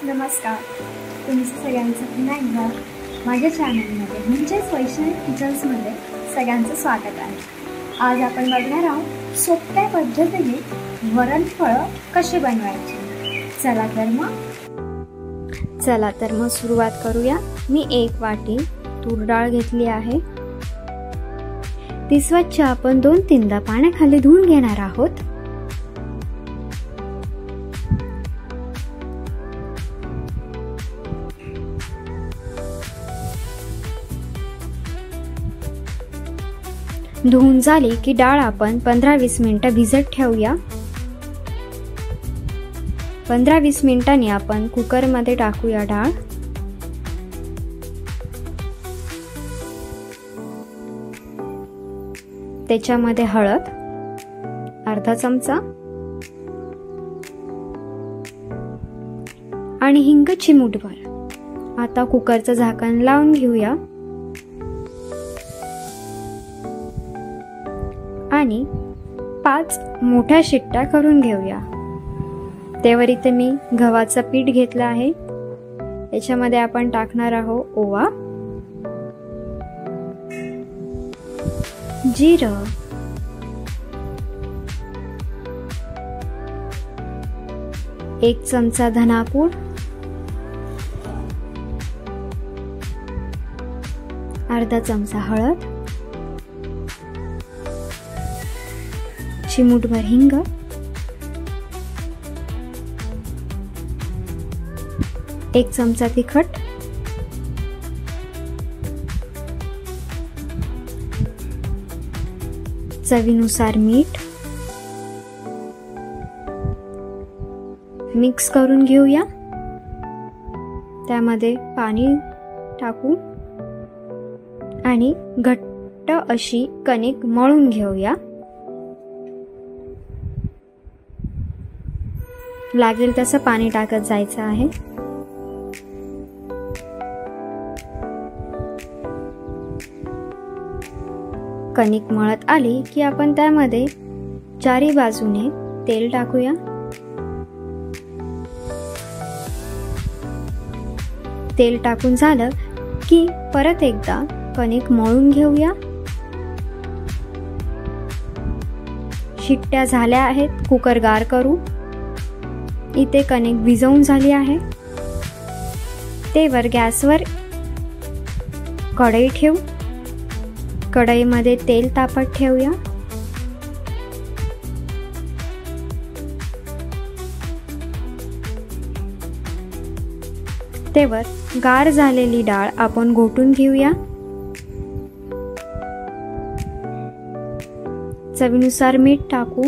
नमस्कार, तुमचं सगळ्यांचं पुन्हा एकदा माझ्या चॅनलमध्ये म्हणजेच वैष्णवी किचन्समध्ये सगळ्यांचं स्वागत आहे। आज आपण बघणार आहोत सोप्या पद्धतीने वरणफळं कसे बनवायचे। चला तर मग सुरुवात करूया। मी 1 वाटी तूर डाळ घेतली आहे। ती स्वच्छ आपण 2-3दा पाण्याखाली धुवून घेणार आहोत। धुवून झाली की डाळ आपण 15-20 मिनिटं भिजत ठेवूया। 15-20 मिनिटांनी आपण कुकर मध्ये टाकूया डाळ। त्याच्यामध्ये हळद अर्धा चमचा आणि हिंग चिमूटभर। आता कुकरचं झाकण लावून घेऊया आणि 5 मोठ्या शिट्ट्या करून घेऊया। त्यावर इथे मी गव्हाचं पीठ घेतलं आहे। याच्यामध्ये आपण टाकणार आहोत ओवा, जिरं, एक चमचा धनापूड, अर्धा चमचा हळद, चिमूटभर हिंग, एक चमचा तिखट, चवीनुसार मीठ मिक्स करून घेऊया। त्यामध्ये पाणी टाकू आणि घट्ट अशी कणिक मळून घेऊया। लागेल तसं पाणी टाकत जायचं आहे। कणिक मळत आली की आपण त्यामध्ये चारी बाजूने तेल टाकूया। तेल टाकून झालं की परत एकदा कणिक मळून घेऊया। शिट्ट्या झाल्या आहेत, कुकर गार करू। इथे कणिक भिजवून झाली आहे। तेवर गॅसवर कढई ठेवू। कढईमध्ये तेल तापत ठेवूया। तेवर गार झालेली डाळ आपण घोटून घेऊया। चवीनुसार मीठ टाकू।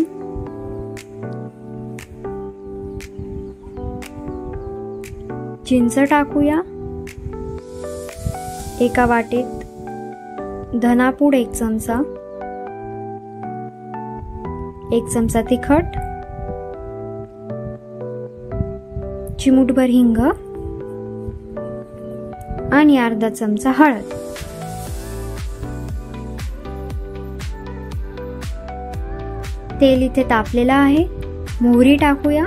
चिंच टाकूया। एका वाटीत धनापूड 1 चमचा, 1 चमचा तिखट, चिमूटभर हिंग आणि अर्धा चमचा हळद। तेल इथे तापलेलं आहे। मोहरी टाकूया।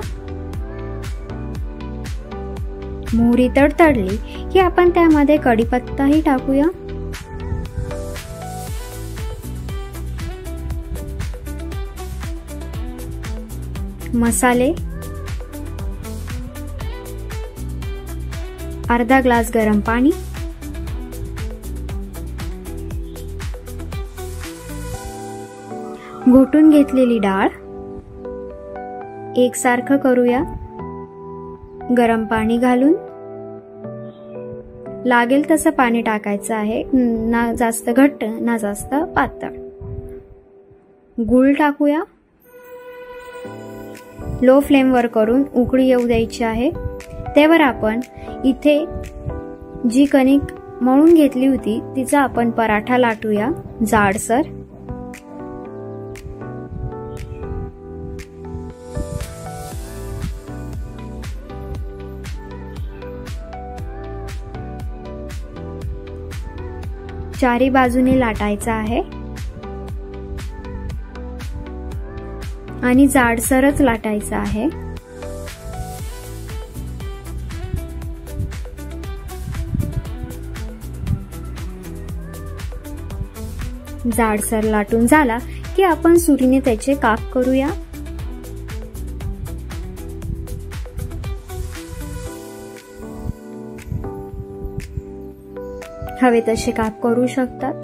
मोहरी तडतडली की आपण त्यामध्ये कढीपत्ताही टाकूया। मसाले अर्धा ग्लास गरम पाणी, घोटून घेतलेली डाळ एकसारखं करूया। गरम पाणी घालून लागेल तसं पाणी टाकायचं आहे, ना जास्त घट्ट ना जास्त पातळ। गूळ टाकूया। लो फ्लेमवर करून उकळी येऊ द्यायची आहे। त्यावर आपण इथे जी कणिक मळून घेतली होती तिचा आपण पराठा लाटूया जाडसर। चारी बाजूने लाटायचा आहे आणि जाडसरच लाटायचा आहे। जाडसर लाटून झाला की आपण सुरीने त्याचे काप करूया। हवे तसे काप करू शकतात।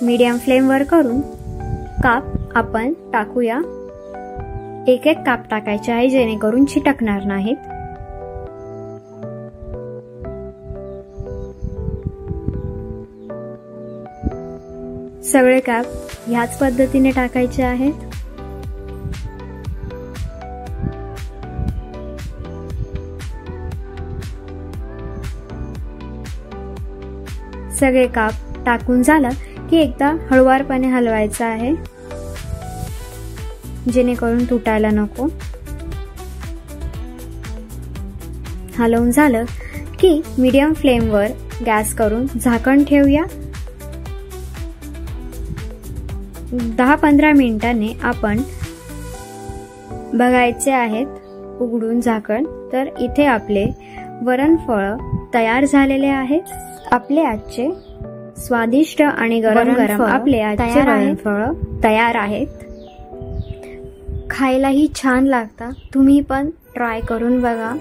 मीडियम फ्लेमवर करून काप आपण टाकूया। एक एक काप टाकायचे आहे जेणेकरून चिटकणार नाहीत। सगळे काप ह्याच पद्धतीने टाकायचे आहेत। सगळे काप टाकून झालं की एकदा हळुवारपणे हलवायचं आहे जेणेकरून तुटायला नको। हलवून झालं की मीडियम फ्लेमवर गॅस करून झाकण ठेवूया। 10-15 मिनिटांनी आपण बघायचे आहेत उघडून झाकण। तर इथे आपले वरणफळ तयार झालेले आहेत। आपले आजचे स्वादिष्ट आणि गरम गरम आपले आजचे वरणफळ तयार आहेत। खायलाही छान लागतात, तुम्ही पण ट्राय करून बघा।